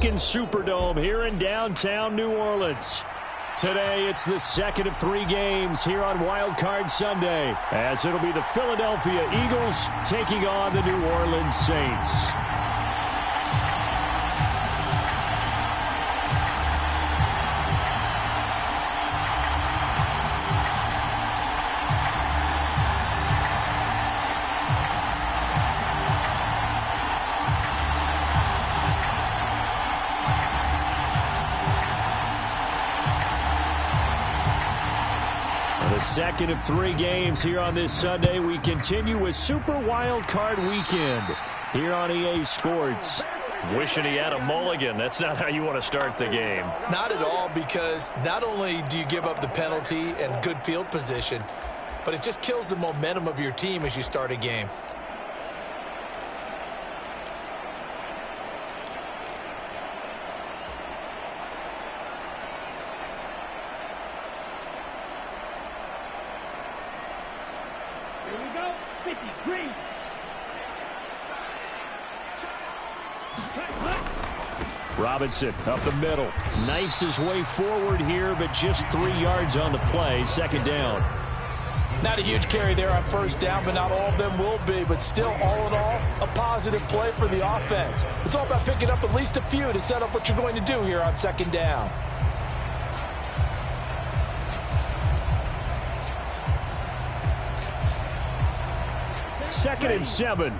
Lincoln Superdome here in downtown New Orleans. Today, it's the second of 3 games here on Wild Card Sunday, as it'll be the Philadelphia Eagles taking on the New Orleans Saints. Second of 3 games here on this Sunday. We continue with Super Wild Card Weekend here on EA Sports. Wishing he had a mulligan. That's not how you want to start the game. Not at all, because not only do you give up the penalty and good field position, but it just kills the momentum of your team as you start a game. Robinson up the middle. Knifes his way forward here, but just 3 yards on the play. Second down. Not a huge carry there on first down, but not all of them will be. But still, all in all, a positive play for the offense. It's all about picking up at least a few to set up what you're going to do here on second down. Second and 7.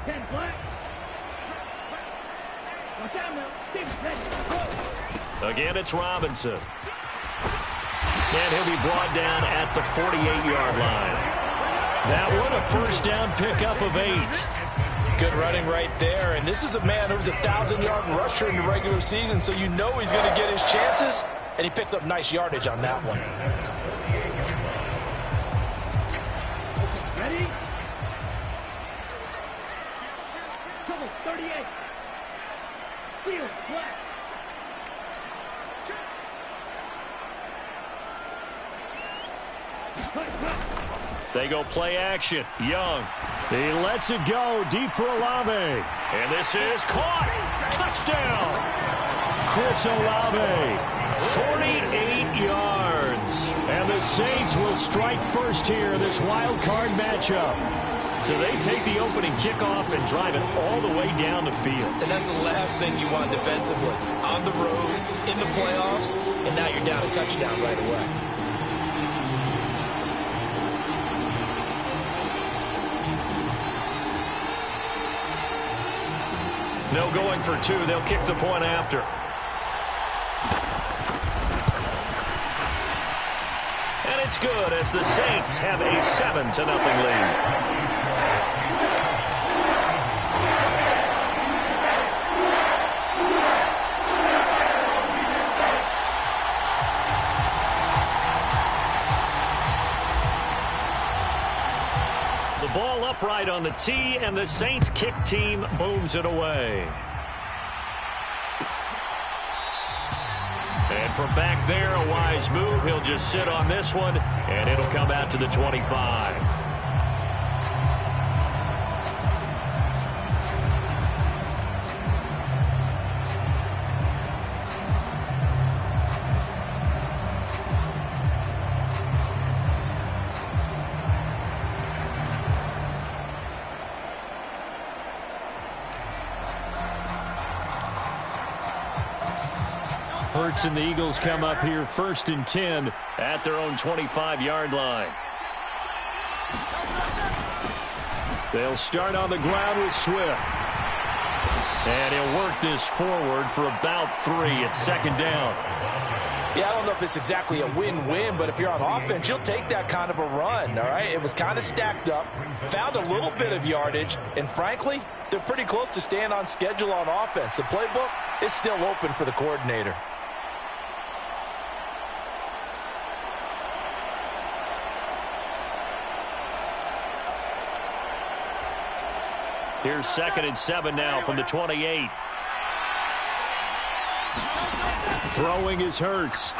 Again, it's Robinson. And he'll be brought down at the 48-yard line. That one, a first down pickup of 8. Good running right there. And this is a man who was a 1,000-yard rusher in the regular season, so you know he's going to get his chances. And he picks up nice yardage on that one. Ready? 38. Field, black. They go play action. Young. He lets it go deep for Olave. And this is caught. Touchdown. Chris Olave. 48 yards. And the Saints will strike first here in this wild card matchup. So they take the opening kickoff and drive it all the way down the field. And that's the last thing you want defensively. On the road, in the playoffs, and now you're down a touchdown right away. No going for 2. They'll kick the point after. And it's good as the Saints have a 7-0 lead. Ball upright on the tee, and the Saints kick team booms it away. And from back there, a wise move. He'll just sit on this one, and it'll come out to the 25. Hurts and the Eagles come up here first and 10 at their own 25-yard line. They'll start on the ground with Swift. And he'll work this forward for about 3 at second down. Yeah, I don't know if it's exactly a win-win, but if you're on offense, you'll take that kind of a run, all right? It was kind of stacked up, found a little bit of yardage, and frankly, they're pretty close to staying on schedule on offense. The playbook is still open for the coordinator. Here's second and 7 now from the 28. Throwing is Hurts.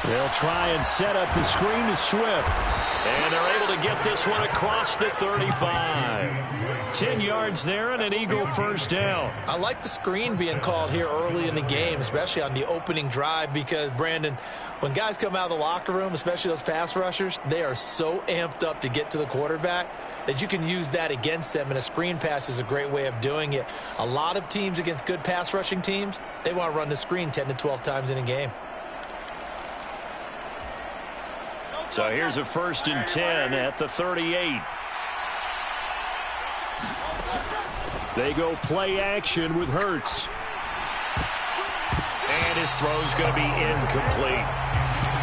They'll try and set up the screen to Swift. And they're able to get this one across the 35. 10 yards there and an Eagle first down. I like the screen being called here early in the game, especially on the opening drive, because, Brandon, when guys come out of the locker room, especially those pass rushers, they are so amped up to get to the quarterback that you can use that against them, and a screen pass is a great way of doing it. A lot of teams against good pass rushing teams, they want to run the screen 10 to 12 times in a game. So here's a 1st and 10 at the 38. They go play action with Hurts. And his throw's going to be incomplete.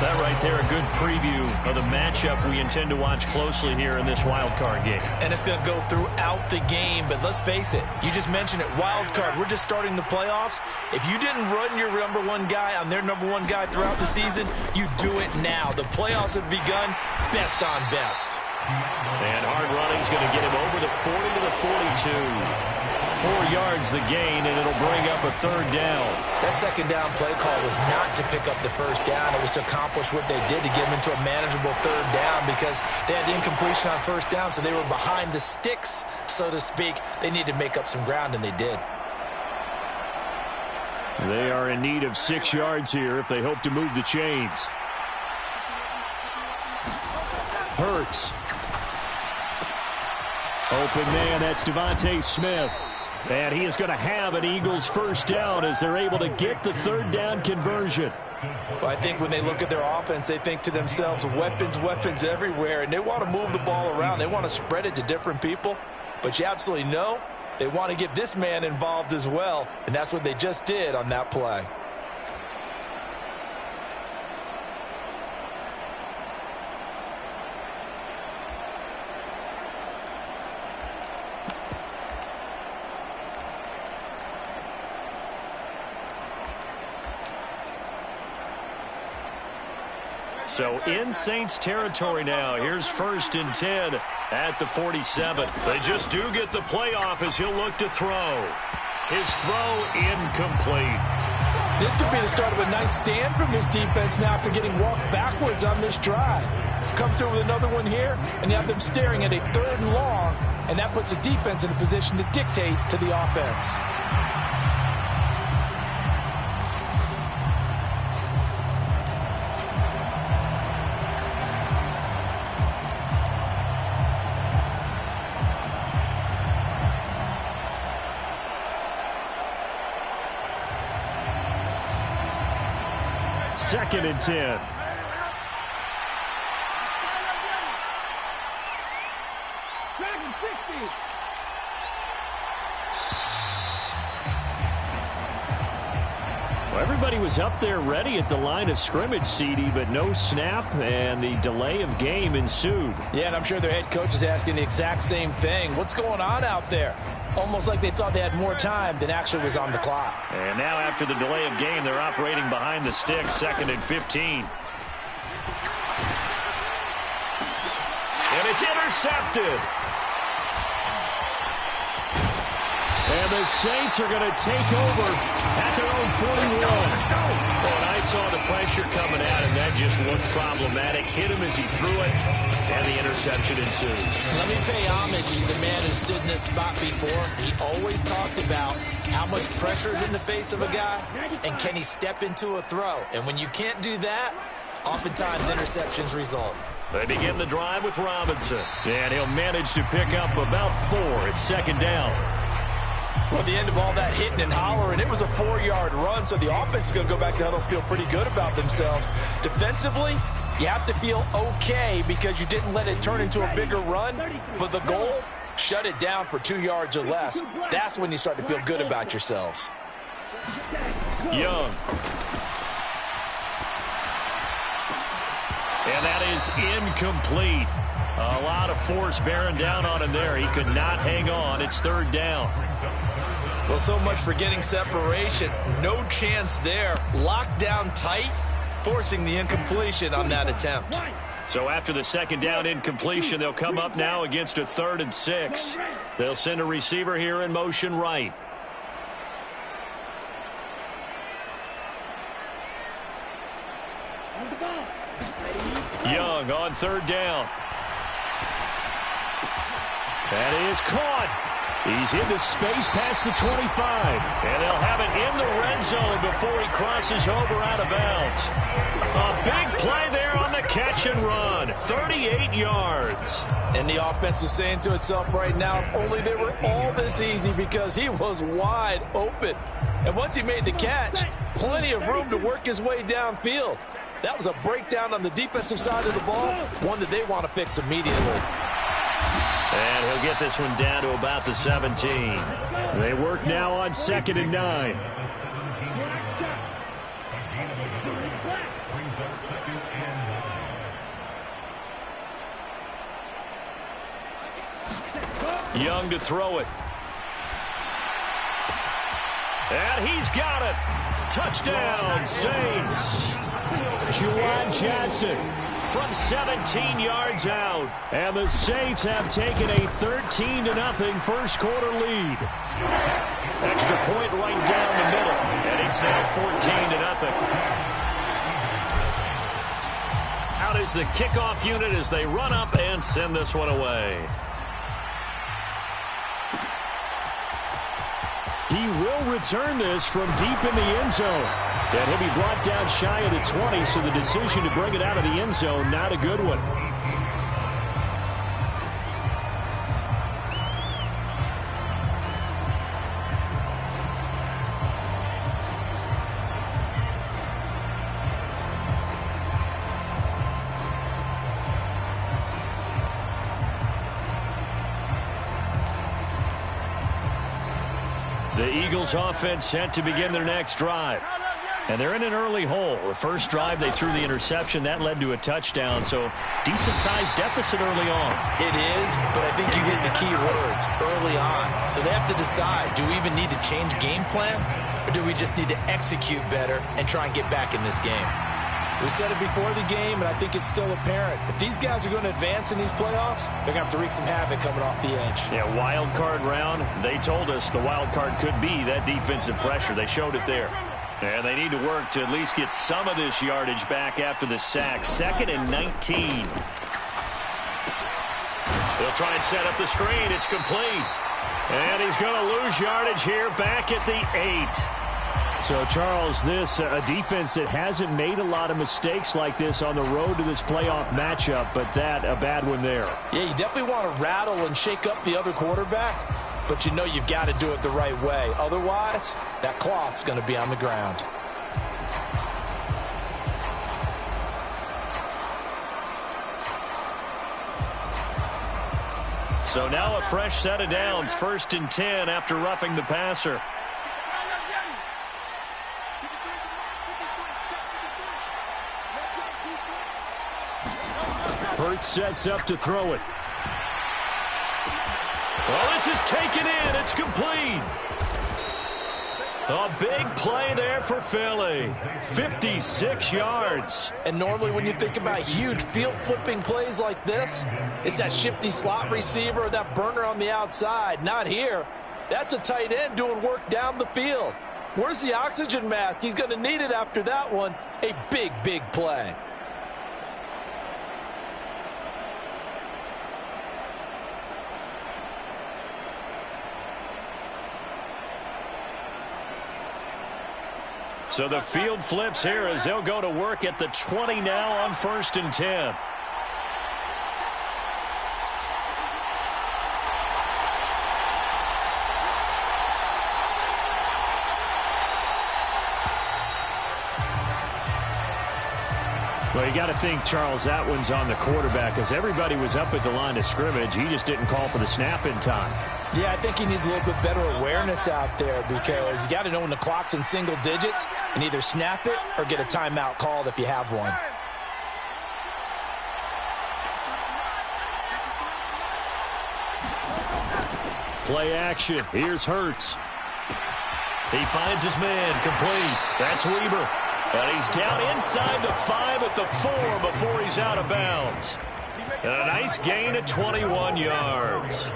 That right there, a good preview of the matchup we intend to watch closely here in this wild card game. And it's going to go throughout the game, but let's face it, you just mentioned it, wild card, we're just starting the playoffs. If you didn't run your number one guy on their number one guy throughout the season, you do it now. The playoffs have begun, best on best. And hard running is going to get him over the 40 to the 42. 4 yards the gain, and it'll bring up a 3rd down. That 2nd down play call was not to pick up the 1st down. It was to accomplish what they did, to get them into a manageable 3rd down, because they had incompletion on 1st down, so they were behind the sticks, so to speak. They needed to make up some ground, and they did. They are in need of 6 yards here if they hope to move the chains. Hurts. Open man, that's Devontae Smith. And he is going to have an Eagles 1st down as they're able to get the 3rd down conversion. Well, I think when they look at their offense, they think to themselves, weapons, weapons everywhere, and they want to move the ball around. They want to spread it to different people, but you absolutely know they want to get this man involved as well, and that's what they just did on that play. So in Saints territory now. Here's 1st and 10 at the 47. They just do get the playoff as he'll look to throw. His throw incomplete. This could be the start of a nice stand from this defense now after getting walked backwards on this drive. Come through with another one here, and you have them staring at a 3rd and long, and that puts the defense in a position to dictate to the offense. Second and 10. Well, everybody was up there ready at the line of scrimmage, CD, but no snap, and the delay of game ensued. Yeah, and I'm sure their head coach is asking the exact same thing. What's going on out there? Almost like they thought they had more time than actually was on the clock. And now after the delay of game, they're operating behind the sticks, 2nd and 15. And it's intercepted. And the Saints are going to take over at their own 41. And I saw the pressure coming at him. That just looked problematic. Hit him as he threw it, and the interception ensued. Let me pay homage to the man who stood in this spot before. He always talked about how much pressure is in the face of a guy, and can he step into a throw. And when you can't do that, oftentimes interceptions result. They begin the drive with Robinson. And he'll manage to pick up about 4. It's 2nd down. Well, at the end of all that hitting and hollering, it was a 4-yard run, so the offense is going to go back to huddle and feel pretty good about themselves. Defensively, you have to feel okay because you didn't let it turn into a bigger run, but the goal, shut it down for 2 yards or less. That's when you start to feel good about yourselves. Young. And that is incomplete. A lot of force bearing down on him there. He could not hang on. It's 3rd down. Well, so much for getting separation. No chance there. Locked down tight, forcing the incompletion on that attempt. So after the 2nd down incompletion, they'll come up now against a 3rd and 6. They'll send a receiver here in motion right. Young on third down. That is caught. He's into space past the 25. And they'll have it in the red zone before he crosses over out of bounds. A big play there on the catch and run. 38 yards. And the offense is saying to itself right now, if only they were all this easy, because he was wide open. And once he made the catch, plenty of room to work his way downfield. That was a breakdown on the defensive side of the ball, one that they want to fix immediately. And he'll get this one down to about the 17. They work now on 2nd and 9. Young to throw it. And he's got it. Touchdown, Saints. Juwan Johnson from 17 yards out. And the Saints have taken a 13-0 first quarter lead. Extra point right down the middle. And it's now 14-0. Out is the kickoff unit as they run up and send this one away. He will return this from deep in the end zone. And he'll be brought down shy of the 20, so the decision to bring it out of the end zone, not a good one. The Eagles offense set to begin their next drive. And they're in an early hole. The first drive, they threw the interception. That led to a touchdown, so decent-sized deficit early on. It is, but I think you hit the key words, early on. So they have to decide, do we even need to change game plan, or do we just need to execute better and try and get back in this game? We said it before the game, and I think it's still apparent. If these guys are going to advance in these playoffs, they're going to have to wreak some havoc coming off the edge. Yeah, wild card round. They told us the wild card could be that defensive pressure. They showed it there. And they need to work to at least get some of this yardage back after the sack. 2nd and 19. They'll try and set up the screen. It's complete. And he's going to lose yardage here back at the 8. So, Charles, this a defense that hasn't made a lot of mistakes like this on the road to this playoff matchup, but that a bad one there. Yeah, you definitely want to rattle and shake up the other quarterback, but you know you've got to do it the right way. Otherwise, that cloth's going to be on the ground. So now a fresh set of downs, 1st and 10 after roughing the passer. Hurts sets up to throw it. Well, this is taken in. It's complete. A big play there for Philly. 56 yards. And normally when you think about huge field-flipping plays like this, it's that shifty slot receiver or that burner on the outside. Not here. That's a tight end doing work down the field. Where's the oxygen mask? He's going to need it after that one. A big, big play. So the field flips here as they'll go to work at the 20 now on 1st and 10. Well, you got to think, Charles, that one's on the quarterback, because everybody was up at the line of scrimmage. He just didn't call for the snap in time. Yeah, I think he needs a little bit better awareness out there, because you got to know when the clock's in single digits and either snap it or get a timeout called if you have one. Play action. Here's Hurts. He finds his man complete. That's Weber. And he's down inside the 5 at the 4 before he's out of bounds. And a nice gain of 21 yards.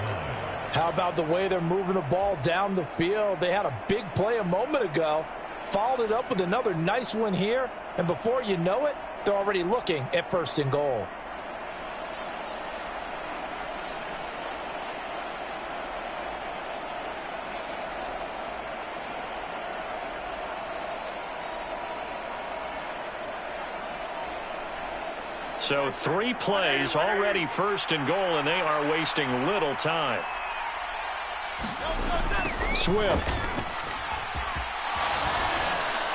How about the way they're moving the ball down the field? They had a big play a moment ago, followed it up with another nice one here, and before you know it, they're already looking at 1st and goal. So 3 plays already 1st and goal, and they are wasting little time. Swift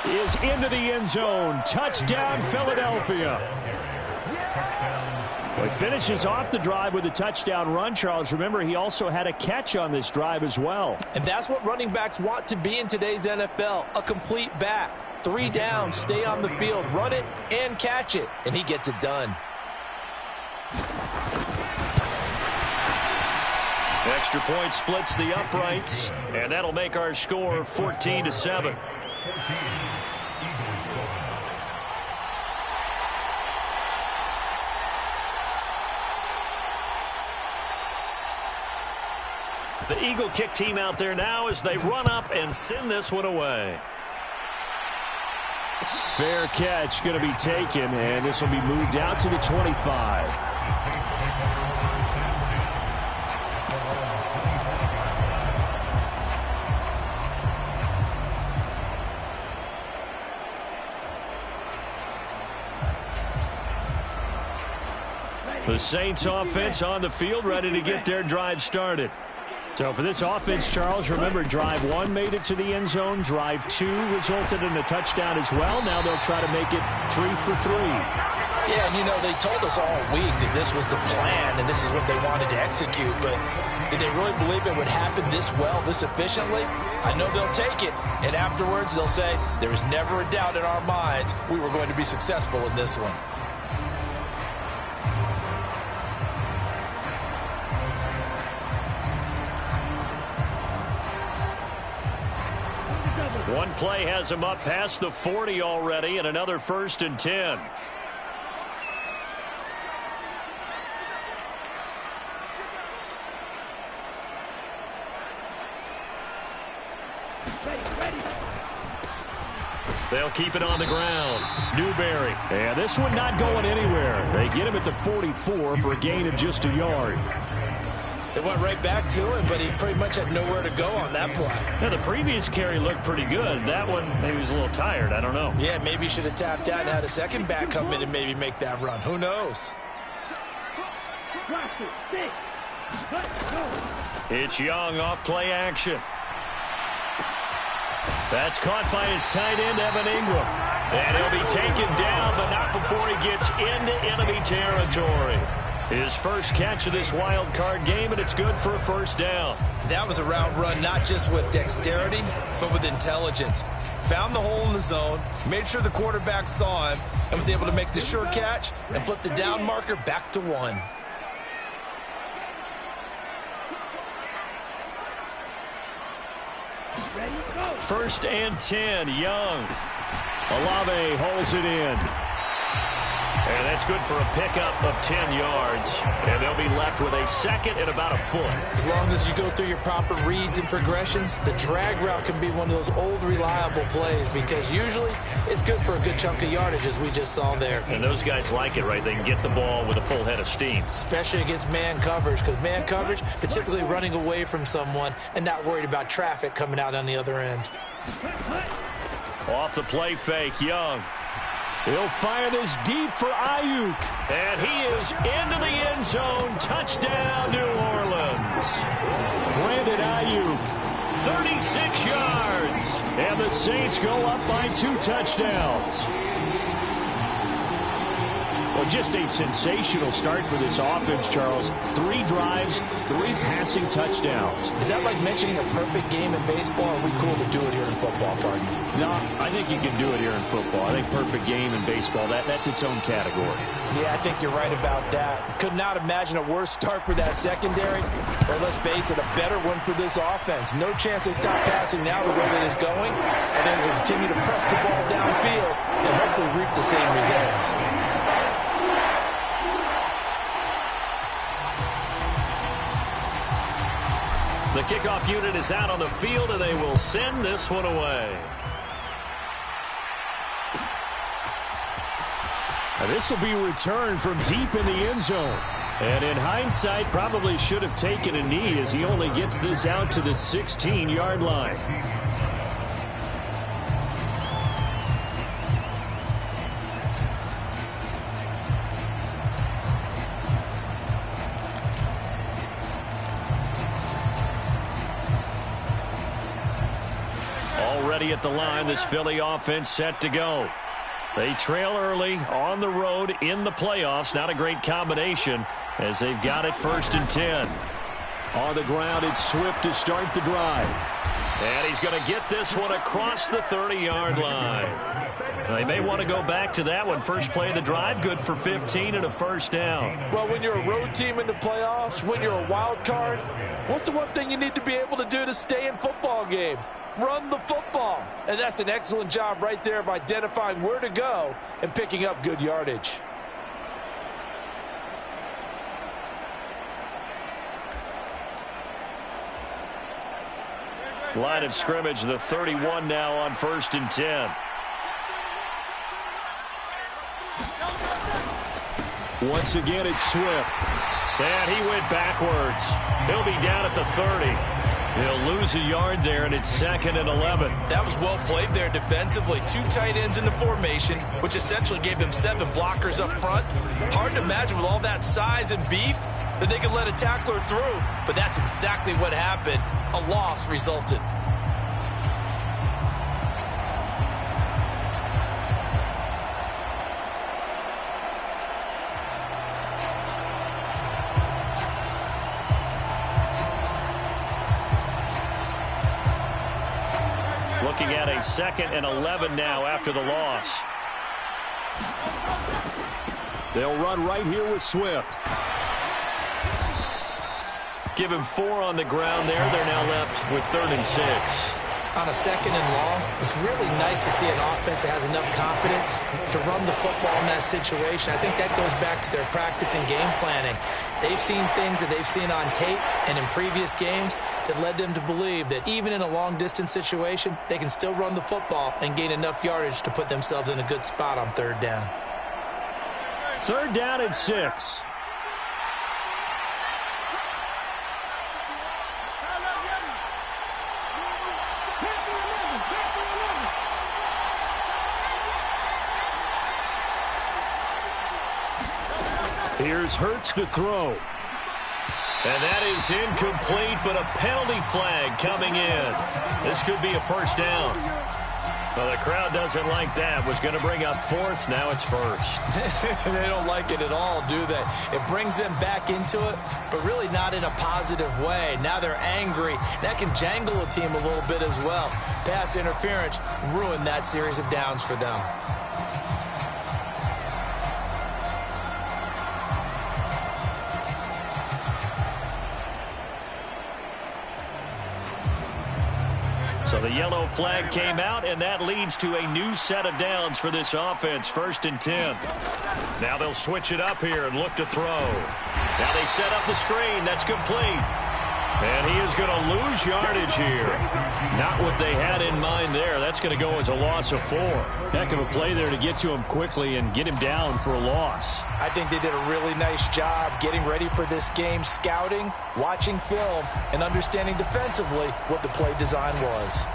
is into the end zone. Touchdown, Philadelphia. Well, he finishes off the drive with a touchdown run, Charles. Remember, he also had a catch on this drive as well. And that's what running backs want to be in today's NFL, a complete back. 3 down, stay on the field, run it, and catch it. And he gets it done. Extra point splits the uprights, and that'll make our score 14-7. The Eagle kick team out there now as they run up and send this one away. Fair catch going to be taken, and this will be moved out to the 25. The Saints offense on the field, ready to get their drive started. So for this offense, Charles, remember, drive 1 made it to the end zone. Drive 2 resulted in a touchdown as well. Now they'll try to make it 3 for 3. Yeah, and you know, they told us all week that this was the plan and this is what they wanted to execute. But did they really believe it would happen this well, this efficiently? I know they'll take it. And afterwards, they'll say, there was never a doubt in our minds we were going to be successful in this one. One play has him up past the 40 already, and another 1st and 10. They'll keep it on the ground. Newberry. And this one not going anywhere. They get him at the 44 for a gain of just a yard. They went right back to him, but he pretty much had nowhere to go on that play. Now, the previous carry looked pretty good. That one, maybe he was a little tired. I don't know. Yeah, maybe he should have tapped out and had a second back come in and maybe make that run. Who knows? It's Young off play action. That's caught by his tight end, Evan Ingram. And he'll be taken down, but not before he gets into enemy territory. His first catch of this wild card game, and it's good for a 1st down. That was a route run not just with dexterity, but with intelligence. Found the hole in the zone, made sure the quarterback saw him, and was able to make the sure catch and flip the down marker back to 1. First and 10, Young. Olave holds it in. And that's good for a pickup of 10 yards. And they'll be left with a second and about a foot. As long as you go through your proper reads and progressions, the drag route can be one of those old reliable plays because usually it's good for a good chunk of yardage, as we just saw there. And those guys like it, right? They can get the ball with a full head of steam. Especially against man coverage, because man coverage, they're typically running away from someone and not worried about traffic coming out on the other end. Off the play fake, Young. He'll fire this deep for Ayuk. And he is into the end zone. Touchdown, New Orleans. Brandon Ayuk. 36 yards. And the Saints go up by 2 touchdowns. Well, just a sensational start for this offense, Charles. 3 drives, 3 passing touchdowns. Is that like mentioning a perfect game in baseball? Or are we cool to do it here in football, pardon? No, I think you can do it here in football. I think perfect game in baseball, that's its own category. Yeah, I think you're right about that. Could not imagine a worse start for that secondary. Or let's face it, a better one for this offense. No chance they stop passing now the way that it's going. And then they'll continue to press the ball downfield and hopefully reap the same results. The kickoff unit is out on the field, and they will send this one away. And this will be returned from deep in the end zone. And in hindsight, probably should have taken a knee as he only gets this out to the 16-yard line. Already at the line, this Philly offense set to go. They trail early on the road in the playoffs. Not a great combination as they've got it 1st and 10. On the ground, it's Swift to start the drive. And he's going to get this one across the 30-yard line. They may want to go back to that one. First play of the drive, good for 15 and a first down. Well, when you're a road team in the playoffs, when you're a wild card, what's the one thing you need to be able to do to stay in football games? Run the football. And that's an excellent job right there of identifying where to go and picking up good yardage. Line of scrimmage, the 31 now on 1st and 10. Once again, it's Swift. And he went backwards. He'll be down at the 30. He'll lose a yard there, and it's 2nd and 11. That was well played there defensively. 2 tight ends in the formation, which essentially gave them 7 blockers up front. Hard to imagine with all that size and beef that they could let a tackler through. But that's exactly what happened. A loss resulted. Looking at a 2nd and 11 now after the loss. They'll run right here with Swift. Give him 4 on the ground there. They're now left with 3rd and 6. On a 2nd and long, it's really nice to see an offense that has enough confidence to run the football in that situation. I think that goes back to their practice and game planning. They've seen things that they've seen on tape and in previous games that led them to believe that even in a long-distance situation, they can still run the football and gain enough yardage to put themselves in a good spot on 3rd down. 3rd down and 6. Here's Hurts to throw. And that is incomplete, but a penalty flag coming in. This could be a 1st down. Well, the crowd doesn't like that. Was going to bring up 4th. Now it's 1st. They don't like it at all, do they? It brings them back into it, but really not in a positive way. Now they're angry. That can jangle a team a little bit as well. Pass interference ruined that series of downs for them. So the yellow flag came out, and that leads to a new set of downs for this offense. 1st and 10. Now they'll switch it up here and look to throw. Now they set up the screen. That's complete. And he is going to lose yardage here. Not what they had in mind there. That's going to go as a loss of 4. Heck of a play there to get to him quickly and get him down for a loss. I think they did a really nice job getting ready for this game, scouting, watching film, and understanding defensively what the play design was.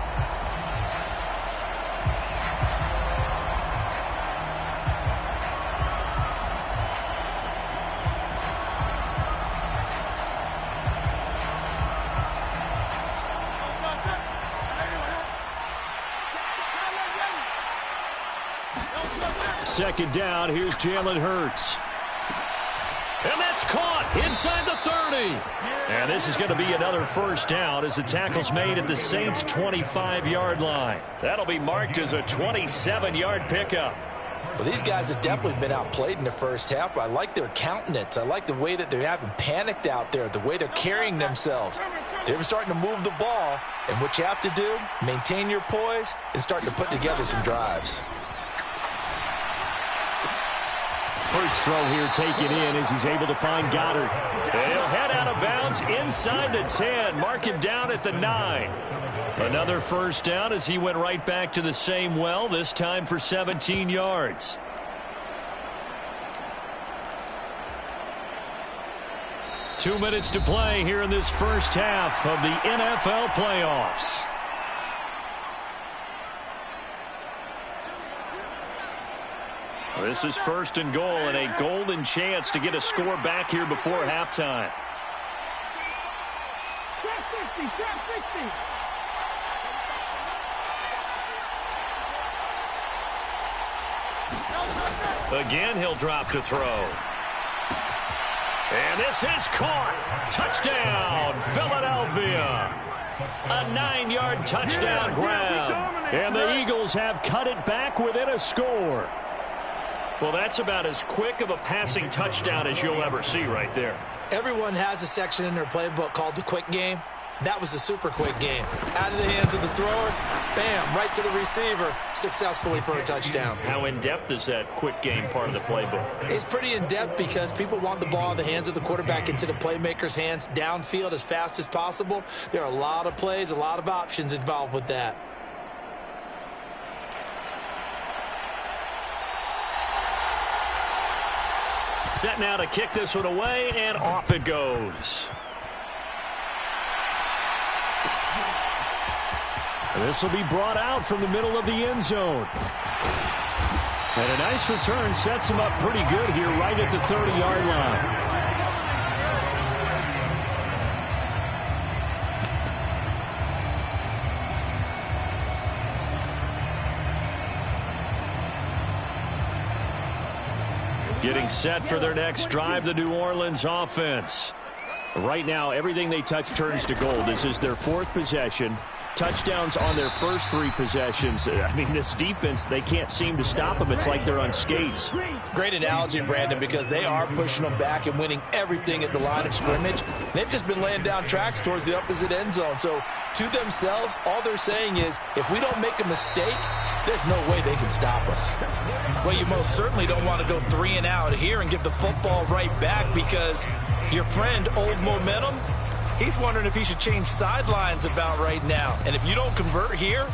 Second down, here's Jalen Hurts. And that's caught inside the 30. And this is going to be another 1st down as the tackle's made at the Saints' 25-yard line. That'll be marked as a 27-yard pickup. Well, these guys have definitely been outplayed in the first half. I like their countenance. I like the way that they haven't panicked out there, the way they're carrying themselves. They're starting to move the ball, and what you have to do, maintain your poise and start to put together some drives. Hurts throw here taken in as he's able to find Goddard. And he'll head out of bounds inside the 10. Mark him down at the 9. Another 1st down as he went right back to the same well, this time for 17 yards. 2 minutes to play here in this first half of the NFL playoffs. This is first and goal and a golden chance to get a score back here before halftime. Again, he'll drop to throw. And this is caught. Touchdown, Philadelphia. A 9-yard touchdown grab. And the Eagles have cut it back within a score. Well, that's about as quick of a passing touchdown as you'll ever see right there. Everyone has a section in their playbook called the quick game. That was a super quick game. Out of the hands of the thrower, bam, right to the receiver, successfully for a touchdown. How in-depth is that quick game part of the playbook? It's pretty in-depth because people want the ball in the hands of the quarterback into the playmaker's hands downfield as fast as possible. There are a lot of plays, a lot of options involved with that. Set now to kick this one away, and off it goes. This will be brought out from the middle of the end zone. And a nice return sets him up pretty good here right at the 30-yard line. Getting set for their next drive, the New Orleans offense. Right now, everything they touch turns to gold. This is their 4th possession. Touchdowns on their first 3 possessions. I mean, this defense, they can't seem to stop them. It's like they're on skates. Great analogy, Brandon, because they are pushing them back and winning everything at the line of scrimmage. They've just been laying down tracks towards the opposite end zone. So, to themselves, all they're saying is, if we don't make a mistake, there's no way they can stop us. Well, you most certainly don't want to go 3 and out here and give the football right back because your friend, Old Momentum, he's wondering if he should change sidelines about right now. And if you don't convert here,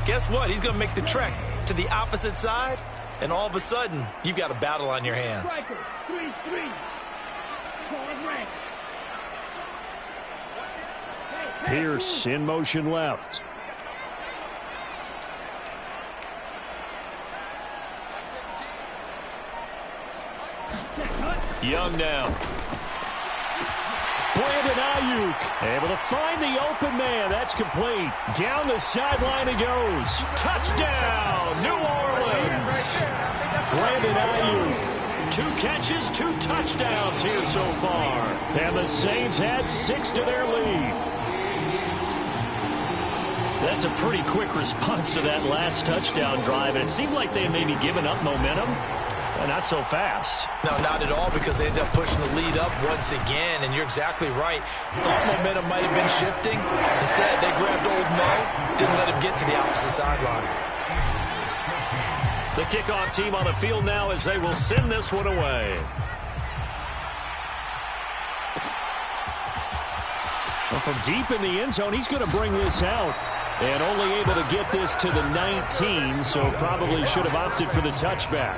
guess what? He's going to make the trek to the opposite side, and all of a sudden, you've got a battle on your hands. Striker, 3-3. Forward rank. Pierce in motion left. Young now. Brandon Ayuk able to find the open man. That's complete. Down the sideline he goes. Touchdown, New Orleans. Brandon Ayuk. 2 catches, 2 touchdowns here so far. And the Saints had 6 to their lead. That's a pretty quick response to that last touchdown drive. And it seemed like they had maybe given up momentum. Not so fast. No, not at all, because they ended up pushing the lead up once again, and you're exactly right. Thought momentum might have been shifting. Instead, they grabbed Old Mo, didn't let him get to the opposite sideline. The kickoff team on the field now as they will send this one away. Well, from deep in the end zone, he's going to bring this out. And only able to get this to the 19, so probably should have opted for the touchback.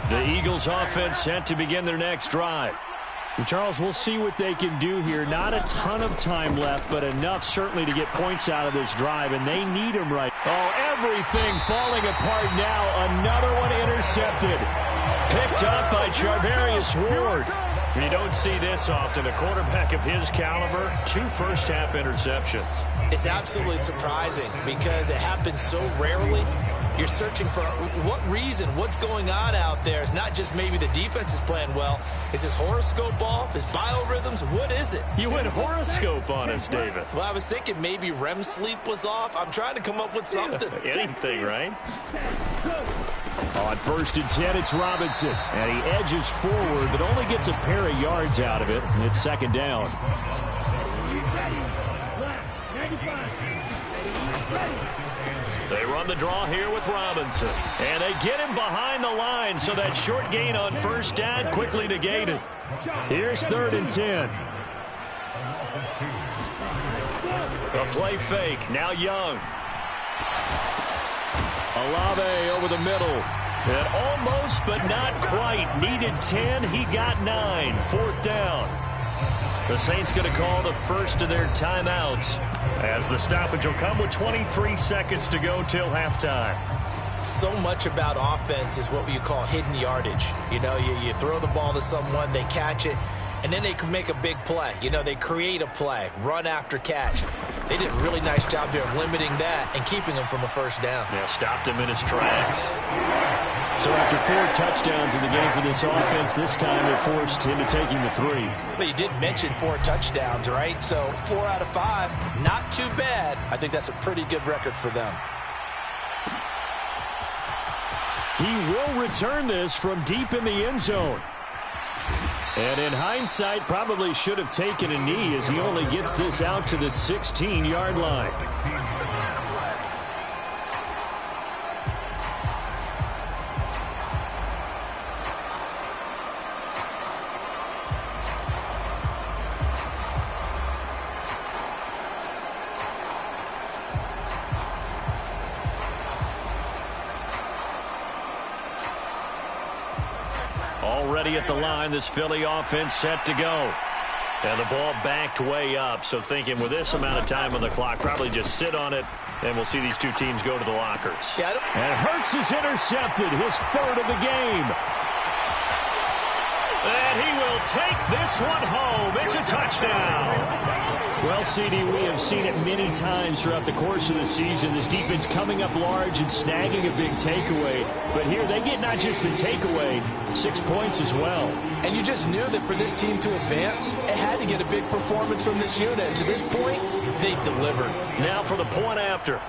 The Eagles offense set to begin their next drive. And Charles, we'll see what they can do here. Not a ton of time left, but enough certainly to get points out of this drive, and they need them right. Oh, everything falling apart now. Another one intercepted. Picked up by Charvarius Ward. You don't see this often. A quarterback of his caliber, 2 first-half interceptions. It's absolutely surprising because it happens so rarely. You're searching for what reason, what's going on out there. It's not just maybe the defense is playing well. Is his horoscope off? His biorhythms? What is it? You went horoscope on us, David. Well, I was thinking maybe REM sleep was off. I'm trying to come up with something. Anything, right? On 1st and 10, it's Robinson. And he edges forward, but only gets a pair of yards out of it. And it's 2nd down. They run the draw here with Robinson. And they get him behind the line, so that short gain on 1st down quickly negated. Here's 3rd and 10. The play fake. Now Young. Olave over the middle. And almost, but not quite. Needed 10. He got 9. 4th down. The Saints going to call the first of their timeouts as the stoppage will come with 23 seconds to go till halftime. So much about offense is what you call hidden yardage. You know, you throw the ball to someone, they catch it, and then they can make a big play. You know, they create a play, run after catch. They did a really nice job there of limiting that and keeping him from a first down. Yeah, stopped him in his tracks. So after 4 touchdowns in the game for this offense, this time they're forced into taking the 3. But you did mention 4 touchdowns, right? So 4 out of 5, not too bad. I think that's a pretty good record for them. He will return this from deep in the end zone. And in hindsight, probably should have taken a knee as he only gets this out to the 16-yard line. Already at the line, this Philly offense set to go. And the ball backed way up, so thinking with this amount of time on the clock, probably just sit on it, and we'll see these two teams go to the lockers. And Hurts is intercepted, his 3rd of the game. And he will take this one home. It's a touchdown. Well, CD, we have seen it many times throughout the course of the season. This defense coming up large and snagging a big takeaway. But here they get not just the takeaway, 6 points as well. And you just knew that for this team to advance, it had to get a big performance from this unit. And to this point, they delivered. Now for the point after.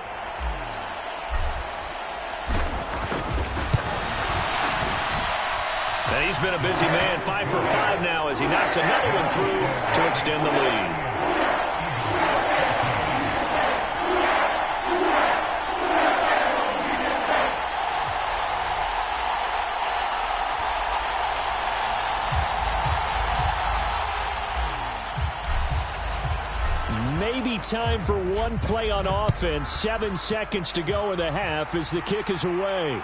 And he's been a busy man, 5 for 5 now as he knocks another one through to extend the lead. Maybe time for one play on offense. 7 seconds to go in the half as the kick is away.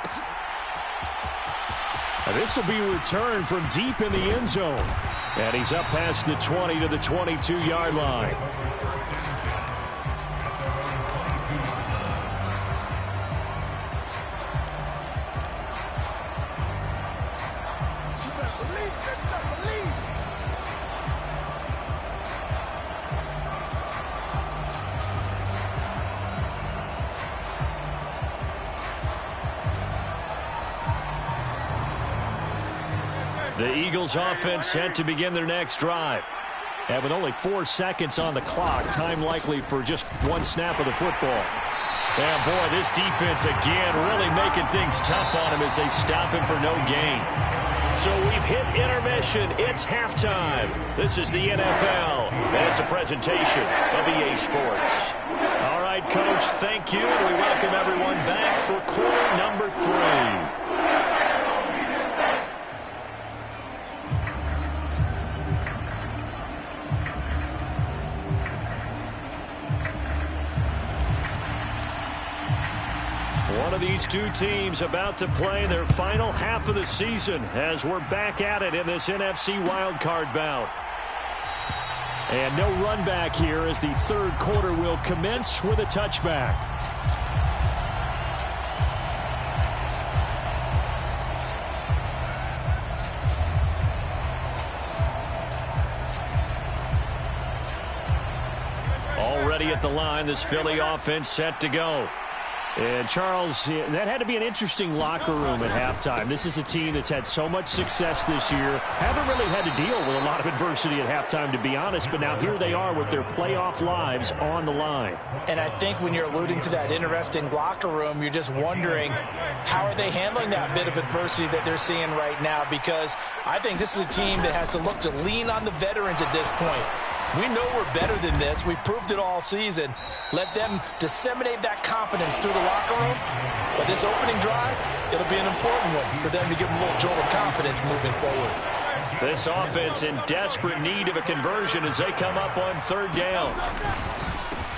This will be returned from deep in the end zone. And he's up past the 20 to the 22-yard line. The Eagles offense set to begin their next drive. And with only 4 seconds on the clock, time likely for just one snap of the football. And boy, this defense again really making things tough on him as they stop him for no gain. So we've hit intermission. It's halftime. This is the NFL, and it's a presentation of EA Sports. All right, Coach, thank you. And we welcome everyone back for quarter number 3. One of these two teams about to play their final half of the season as we're back at it in this NFC wildcard bout. And no run back here as the third quarter will commence with a touchback. Already at the line, this Philly offense set to go. And, Charles, that had to be an interesting locker room at halftime. This is a team that's had so much success this year. Haven't really had to deal with a lot of adversity at halftime, to be honest. But now here they are with their playoff lives on the line. And I think when you're alluding to that interesting locker room, you're just wondering how are they handling that bit of adversity that they're seeing right now? Because I think this is a team that has to look to lean on the veterans at this point. We know we're better than this. We've proved it all season. Let them disseminate that confidence through the locker room. But this opening drive, it'll be an important one for them to give them a little jolt of confidence moving forward. This offense in desperate need of a conversion as they come up on third down.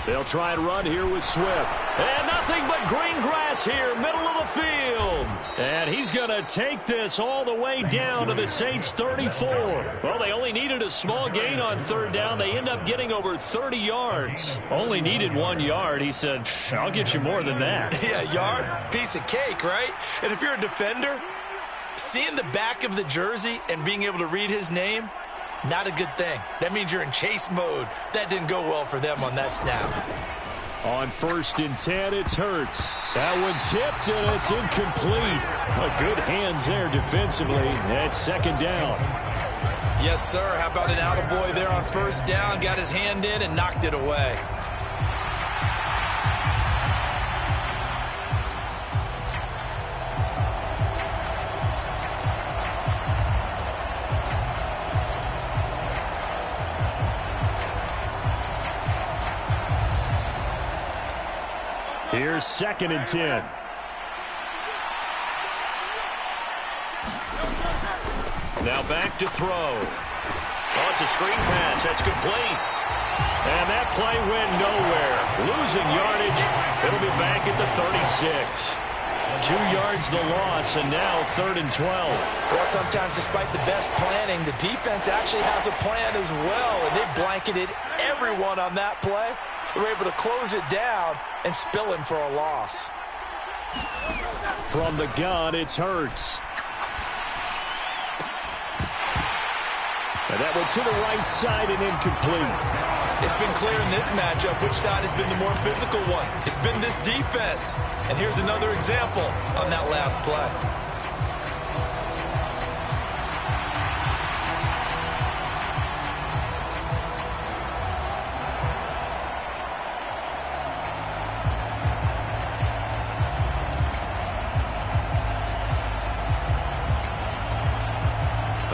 They'll try and run here with Swift. And nothing but green grass here, middle of the field. And he's going to take this all the way down to the Saints' 34. Well, they only needed a small gain on third down. They end up getting over 30 yards. Only needed 1 yard. He said, I'll get you more than that. Yeah, yard, piece of cake, right? And if you're a defender, seeing the back of the jersey and being able to read his name, not a good thing. That means you're in chase mode. That didn't go well for them on that snap. On 1st and 10, it's Hurts. That one tipped, and it's incomplete. Good hands there defensively. That's 2nd down. Yes, sir. How about an attaboy there on 1st down? Got his hand in and knocked it away. Here's 2nd and 10. Now back to throw. Oh, it's a screen pass. That's complete. And that play went nowhere. Losing yardage. It'll be back at the 36. 2 yards the loss, and now 3rd and 12. Well, sometimes despite the best planning, the defense actually has a plan as well, and they blanketed everyone on that play. They were able to close it down and spill him for a loss. From the gun, it's Hurts. And that one to the right side and incomplete. It's been clear in this matchup which side has been the more physical one. It's been this defense. And here's another example on that last play.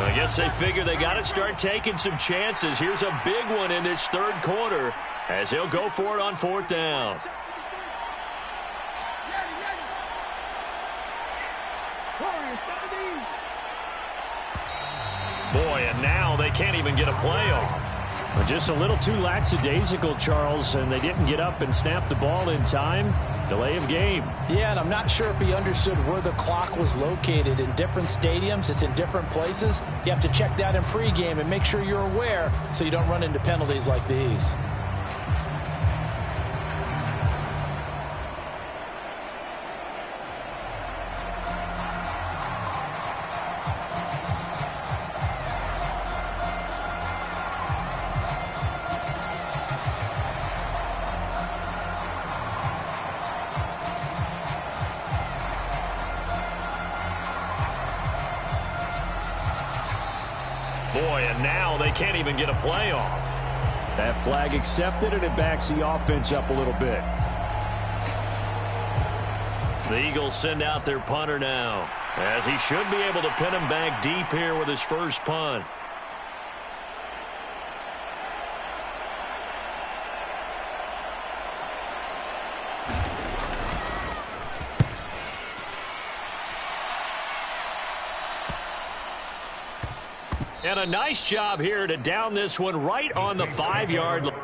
I guess they figure they got to start taking some chances. Here's a big one in this 3rd quarter as he'll go for it on 4th down. Boy, and now they can't even get a playoff. Well, just a little too lackadaisical, Charles, and they didn't get up and snap the ball in time. Delay of game. Yeah, and I'm not sure if he understood where the clock was located. In different stadiums, it's in different places. You have to check that in pregame and make sure you're aware so you don't run into penalties like these. Boy, and now they can't even get a playoff. That flag accepted, and it backs the offense up a little bit. The Eagles send out their punter now, as he should be able to pin him back deep here with his first punt. And a nice job here to down this one right on the 5-yard line.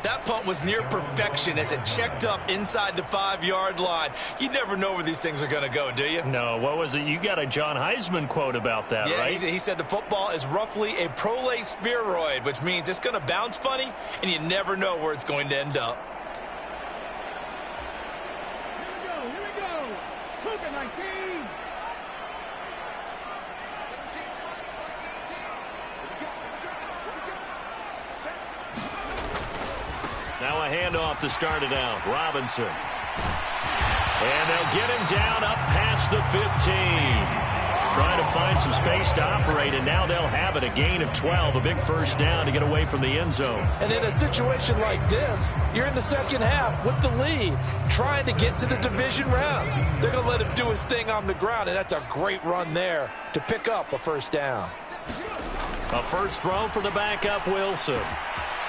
That punt was near perfection as it checked up inside the 5-yard line. You never know where these things are going to go, do you? No, what was it? You got a John Heisman quote about that, yeah, right? He said the football is roughly a prolate spheroid, which means it's going to bounce funny, and you never know where it's going to end up. Here we go. Spoken 19. handoff to start it out. Robinson. And they'll get him down up past the 15. Trying to find some space to operate, and now they'll have it. A gain of 12, a big first down to get away from the end zone. And in a situation like this, you're in the second half with the lead, trying to get to the division round. They're going to let him do his thing on the ground, and that's a great run there to pick up a first down. A first throw for the backup, Wilson.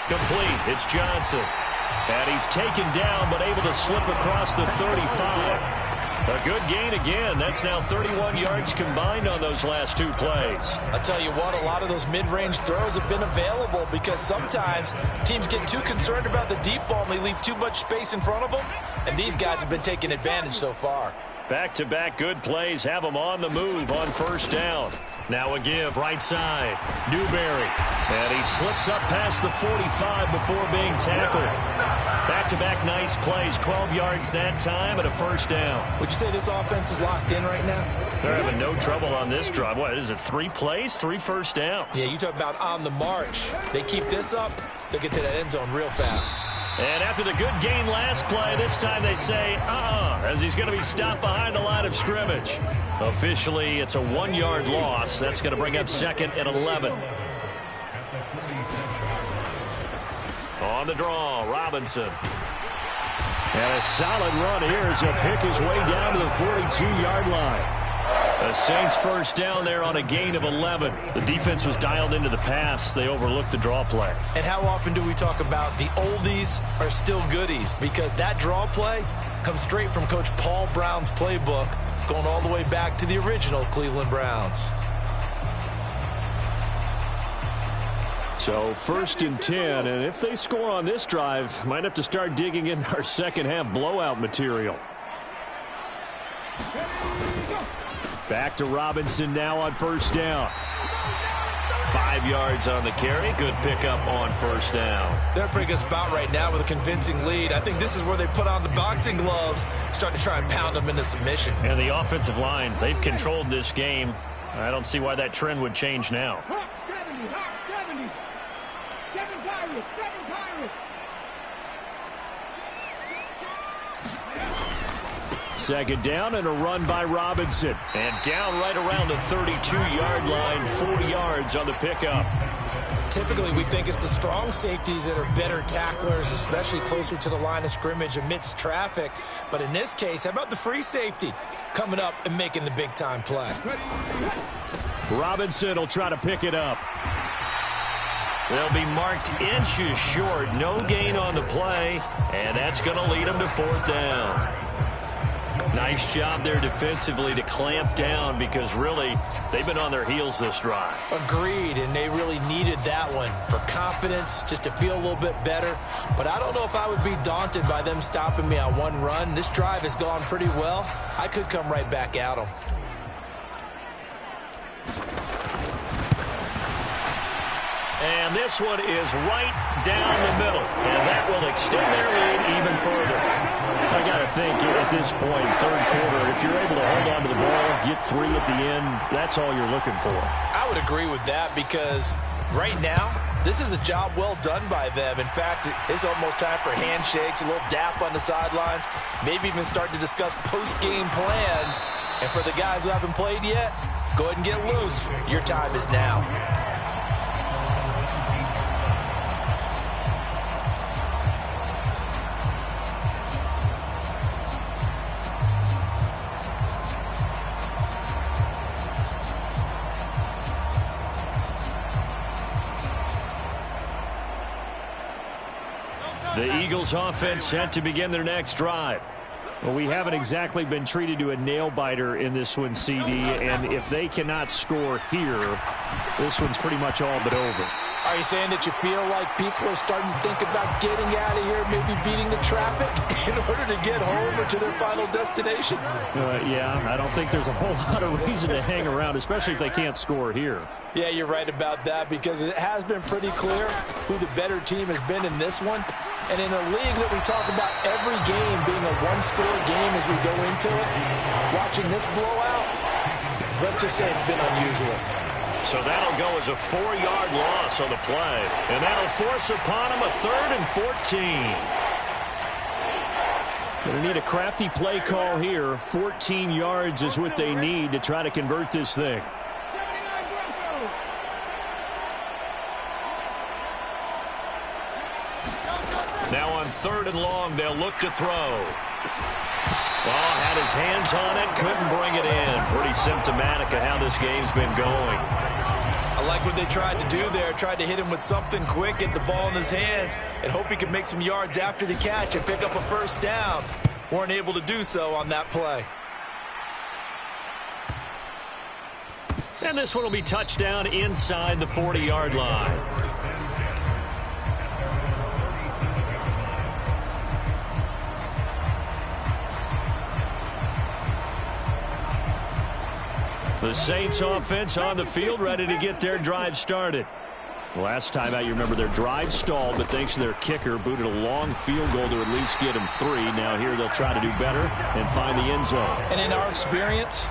Complete. It's Johnson. And he's taken down, but able to slip across the 35. A good gain again. That's now 31 yards combined on those last two plays. I'll tell you what, a lot of those mid-range throws have been available because sometimes teams get too concerned about the deep ball and they leave too much space in front of them, and these guys have been taking advantage so far. Back-to-back good plays have them on the move on first down. Now a give right side. Newberry. And he slips up past the 45 before being tackled. Back-to-back nice plays. 12 yards that time and a first down. Would you say this offense is locked in right now? They're having no trouble on this drive. What is it, 3 plays, 3 first downs? Yeah, you talk about on the march. They keep this up, they'll get to that end zone real fast. And after the good gain last play, this time they say, as he's going to be stopped behind the line of scrimmage. Officially, it's a 1-yard loss. That's going to bring up 2nd and 11. On the draw, Robinson. And a solid run here as he'll pick his way down to the 42-yard line. The Saints first down there on a gain of 11. The defense was dialed into the pass. They overlooked the draw play. And how often do we talk about the oldies are still goodies? Because that draw play comes straight from Coach Paul Brown's playbook, going all the way back to the original Cleveland Browns. So 1st and 10, and if they score on this drive, might have to start digging in our second half blowout material. Back to Robinson now on first down. 5 yards on the carry. Good pickup on first down. They're in a pretty good spot right now with a convincing lead. I think this is where they put on the boxing gloves, start to try and pound them into submission. And the offensive line, they've controlled this game. I don't see why that trend would change now. 70. 7 Pirates. Second down and a run by Robinson. And down right around the 32-yard line, 4 yards on the pickup. Typically, we think it's the strong safeties that are better tacklers, especially closer to the line of scrimmage amidst traffic. But in this case, how about the free safety coming up and making the big-time play? Robinson will try to pick it up. They'll be marked inches short. No gain on the play, and that's going to lead them to 4th down. Nice job there defensively to clamp down because really they've been on their heels this drive. Agreed, and they really needed that one for confidence, just to feel a little bit better. But I don't know if I would be daunted by them stopping me on one run. This drive has gone pretty well. I could come right back at them. And this one is right down the middle, and that will extend their lead even further. I got to think at this point, 3rd quarter, if you're able to hold on to the ball, get 3 at the end, that's all you're looking for. I would agree with that because right now, this is a job well done by them. In fact, it's almost time for handshakes, a little dap on the sidelines, maybe even start to discuss post-game plans. And for the guys who haven't played yet, go ahead and get loose. Your time is now. The Eagles offense set to begin their next drive. Well, we haven't exactly been treated to a nail-biter in this one, CD, and if they cannot score here, this one's pretty much all but over. Are you saying that you feel like people are starting to think about getting out of here, maybe beating the traffic in order to get home or to their final destination? Yeah, I don't think there's a whole lot of reason to hang around, especially if they can't score here. Yeah, you're right about that because it has been pretty clear who the better team has been in this one. And in a league that we talk about every game being a one-score game as we go into it, watching this blowout, let's just say it's been unusual. So that'll go as a 4-yard loss on the play. And that'll force upon him a 3rd and 14. Going to need a crafty play call here. 14 yards is what they need to try to convert this thing. Now on 3rd and long, they'll look to throw. Well, had his hands on it, couldn't bring it in. Pretty symptomatic of how this game's been going. I like what they tried to do there. Tried to hit him with something quick, get the ball in his hands, and hope he could make some yards after the catch and pick up a first down. Weren't able to do so on that play. And this one will be touchdown inside the 40-yard line. The Saints offense on the field, ready to get their drive started. Last time out, you remember their drive stalled, but thanks to their kicker, booted a long field goal to at least get him 3. Now here they'll try to do better and find the end zone. And in our experience,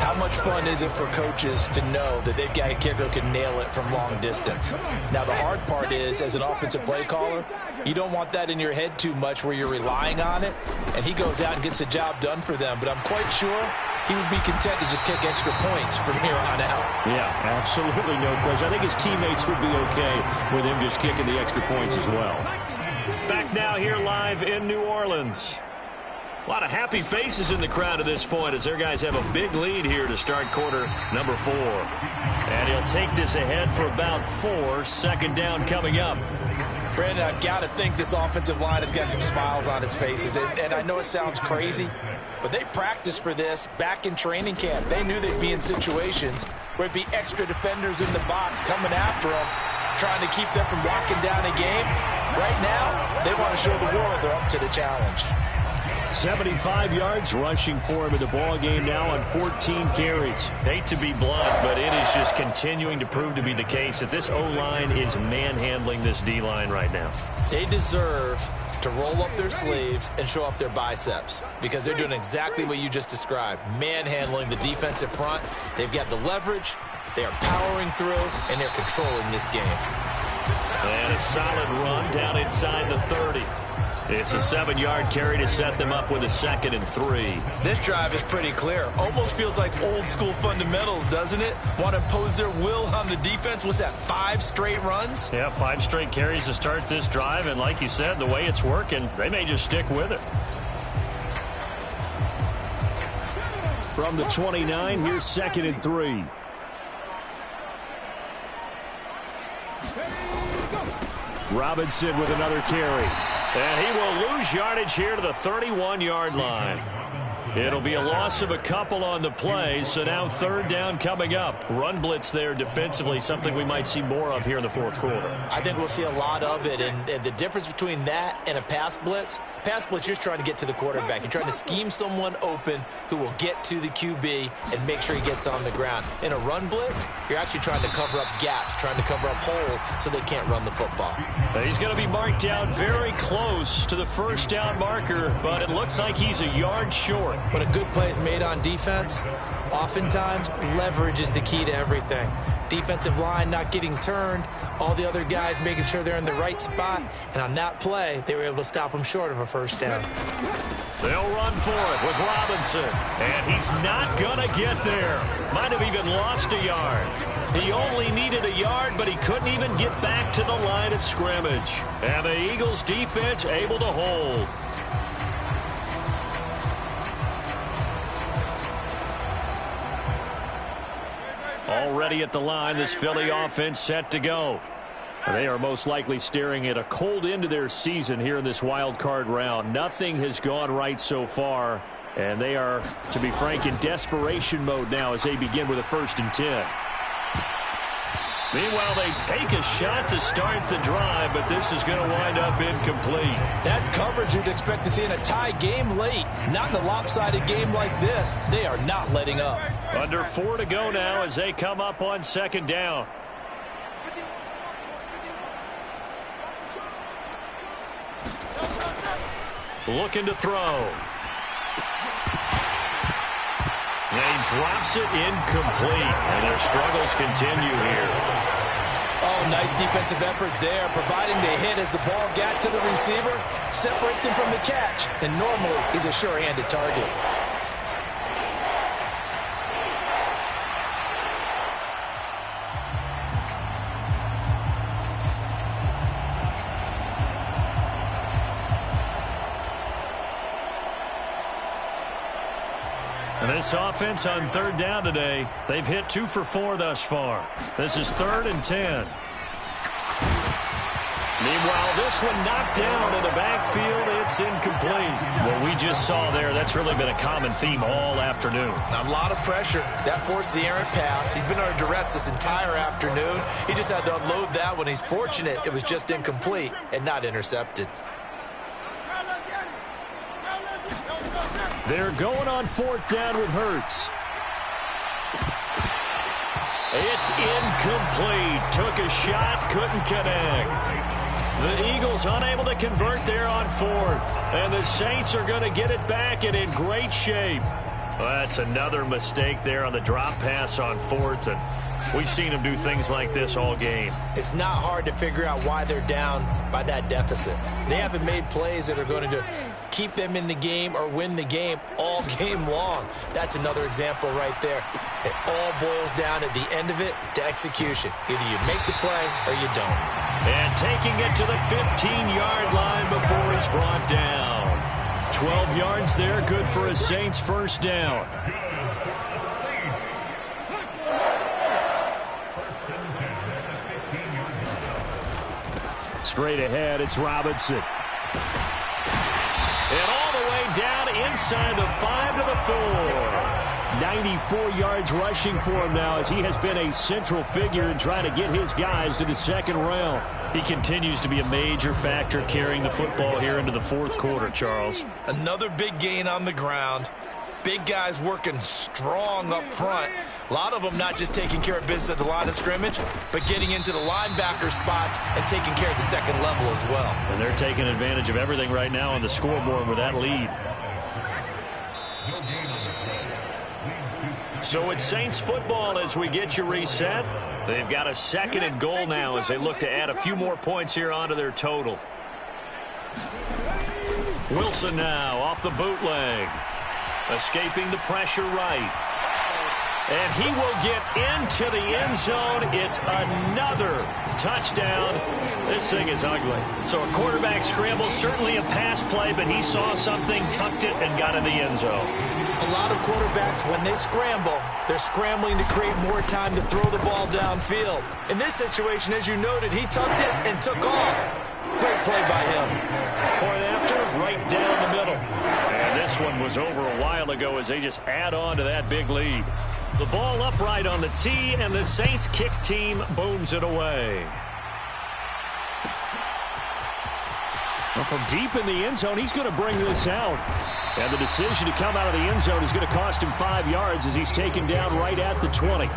how much fun is it for coaches to know that they've got a kicker who can nail it from long distance? Now, the hard part is, as an offensive play caller, you don't want that in your head too much where you're relying on it, and he goes out and gets the job done for them. But I'm quite sure he would be content to just kick extra points from here on out. Yeah, absolutely no question. I think his teammates would be okay with him just kicking the extra points as well. Back now here live in New Orleans. A lot of happy faces in the crowd at this point as their guys have a big lead here to start quarter number 4. And he'll take this ahead for about 4. 2nd down coming up. Brandon, I've got to think this offensive line has got some smiles on its faces. And I know it sounds crazy, but they practiced for this back in training camp. They knew they'd be in situations where it'd be extra defenders in the box coming after them, trying to keep them from locking down a game. Right now, they want to show the world they're up to the challenge. 75 yards rushing for him in the ball game now on 14 carries. Hate to be blunt, but it is just continuing to prove to be the case that this O-line is manhandling this D-line right now. They deserve to roll up their sleeves and show up their biceps because they're doing exactly what you just described, manhandling the defensive front. They've got the leverage, they are powering through, and they're controlling this game. And a solid run down inside the 30. It's a 7-yard carry to set them up with a 2nd and 3. This drive is pretty clear. Almost feels like old school fundamentals, doesn't it? Want to impose their will on the defense. Was that 5 straight runs? Yeah, 5 straight carries to start this drive. And like you said, the way it's working, they may just stick with it. From the 29, here's 2nd and 3. Robinson with another carry. And he will lose yardage here to the 31-yard line. It'll be a loss of a couple on the play, so now 3rd down coming up. Run blitz there defensively, something we might see more of here in the 4th quarter. I think we'll see a lot of it, and the difference between that and a pass blitz, you're just trying to get to the quarterback. You're trying to scheme someone open who will get to the QB and make sure he gets on the ground. In a run blitz, you're actually trying to cover up gaps, trying to cover up holes so they can't run the football. He's going to be marked down very close to the 1st down marker, but it looks like he's a yard short. When a good play is made on defense, oftentimes leverage is the key to everything. Defensive line not getting turned, all the other guys making sure they're in the right spot, and on that play, they were able to stop him short of a 1st down. They'll run for it with Robinson, and he's not going to get there. Might have even lost a yard. He only needed a yard, but he couldn't even get back to the line of scrimmage. And the Eagles defense able to hold. Already at the line, this Philly offense set to go. They are most likely staring at a cold end to their season here in this wild card round. Nothing has gone right so far, and they are, to be frank, in desperation mode now as they begin with a 1st and 10. Meanwhile, they take a shot to start the drive, but this is going to wind up incomplete. That's coverage you'd expect to see in a tie game late. Not in a lopsided game like this. They are not letting up. Under 4 to go now as they come up on 2nd down. Looking to throw. And he drops it incomplete. And their struggles continue here. Oh, Oh, nice defensive effort there, providing the hit as the ball got to the receiver, separates him from the catch, and normally he's a sure-handed target. And this offense on third down today, they've hit 2 for 4 thus far. This is 3rd and 10. Meanwhile, this one knocked down in the backfield. It's incomplete. What we just saw there, that's really been a common theme all afternoon. A lot of pressure. That forced the errant pass. He's been under duress this entire afternoon. He just had to unload that one. He's fortunate it was just incomplete and not intercepted. They're going on 4th down with Hurts. It's incomplete. Took a shot, couldn't connect. The Eagles unable to convert there on 4th. And the Saints are going to get it back and in great shape. Well, that's another mistake there on the drop pass on 4th. And we've seen them do things like this all game. It's not hard to figure out why they're down by that deficit. They haven't made plays that are going to keep them in the game or win the game all game long. That's another example right there. It all boils down at the end of it to execution. Either you make the play or you don't. And taking it to the 15-yard line before he's brought down. 12 yards there, good for a Saints first down. Straight ahead, it's Robinson. And all the way down inside the 5 to the 4. 94 yards rushing for him now as he has been a central figure in trying to get his guys to the second round. He continues to be a major factor carrying the football here into the 4th quarter, Charles. Another big gain on the ground. Big guys working strong up front. A lot of them not just taking care of business at the line of scrimmage, but getting into the linebacker spots and taking care of the second level as well. And they're taking advantage of everything right now on the scoreboard with that lead. So it's Saints football as we get you reset. They've got a 2nd and goal now as they look to add a few more points here onto their total. Wilson now off the bootleg. Escaping the pressure right. And he will get into the end zone. It's another touchdown. This thing is ugly. So a quarterback scramble, certainly a pass play, but he saw something, tucked it, and got in the end zone. A lot of quarterbacks, when they scramble, they're scrambling to create more time to throw the ball downfield. In this situation, as you noted, he tucked it and took off. Great play by him. Point after, right down the middle. And this one was over a while ago as they just add on to that big lead. The ball upright on the tee, and the Saints kick team booms it away. Well, from deep in the end zone, he's going to bring this out. And the decision to come out of the end zone is going to cost him 5 yards as he's taken down right at the 20.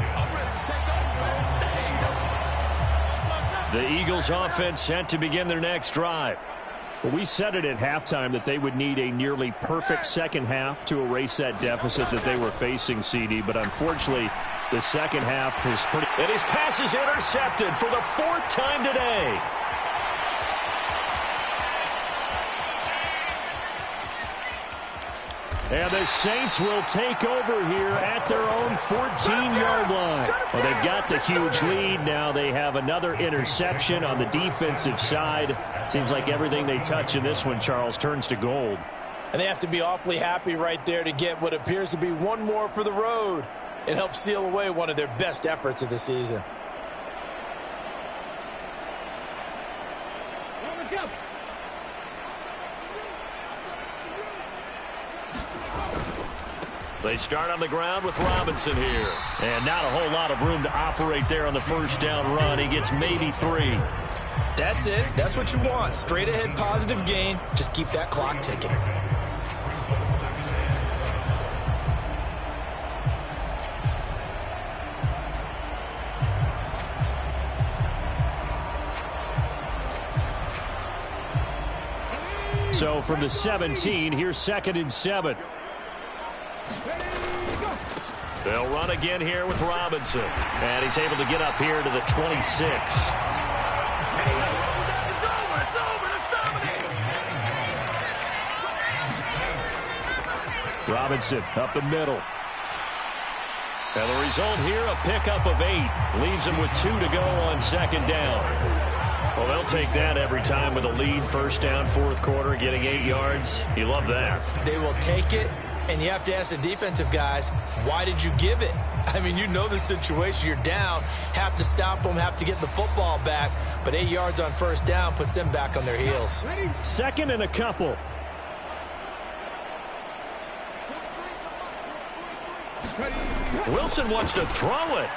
The Eagles offense set to begin their next drive. Well, we said it at halftime that they would need a nearly perfect second half to erase that deficit that they were facing, CD. But unfortunately, the second half was pretty... And his pass is intercepted for the 4th time today. And the Saints will take over here at their own 14-yard line. Well, they've got the huge lead. Now they have another interception on the defensive side. Seems like everything they touch in this one, Charles, turns to gold. And they have to be awfully happy right there to get what appears to be one more for the road. It helps seal away one of their best efforts of the season. They start on the ground with Robinson here. And not a whole lot of room to operate there on the first down run. He gets maybe 3. That's it. That's what you want. Straight ahead positive gain. Just keep that clock ticking. So from the 17, here's 2nd and 7. They'll run again here with Robinson. And he's able to get up here to the 26. Robinson up the middle. And the result here, a pickup of 8. Leaves them with 2 to go on second down. Well, they'll take that every time with a lead. First down, fourth quarter, getting 8 yards. You love that. They will take it, and you have to ask the defensive guys, why did you give it? I mean, you know the situation. You're down, have to stop them, have to get the football back. But 8 yards on first down puts them back on their heels. Second and a couple. Wilson wants to throw it.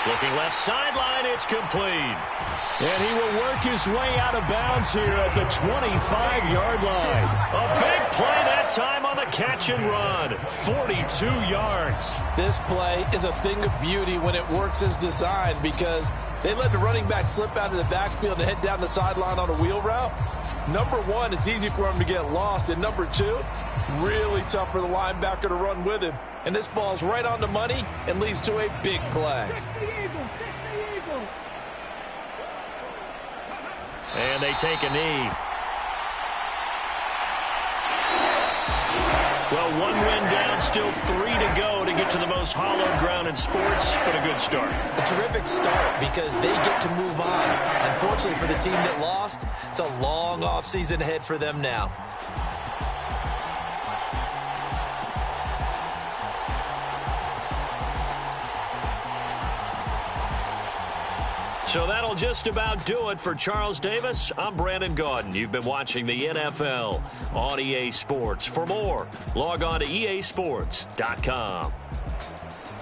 Looking left sideline, it's complete. And he will work his way out of bounds here at the 25-yard line. A big play that time on the catch and run. 42 yards. This play is a thing of beauty when it works as designed because they let the running back slip out of the backfield and head down the sideline on a wheel route. Number one, it's easy for him to get lost. And number two, really tough for the linebacker to run with him. And this ball's right on the money and leads to a big play. And they take a knee. Well, 1 win down, still 3 to go to get to the most hallowed ground in sports, but a good start. A terrific start because they get to move on. Unfortunately for the team that lost, it's a long offseason ahead for them now. So that'll just about do it for Charles Davis. I'm Brandon Gaudin. You've been watching the NFL on EA Sports. For more, log on to easports.com.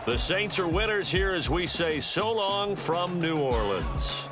The Saints are winners here as we say so long from New Orleans.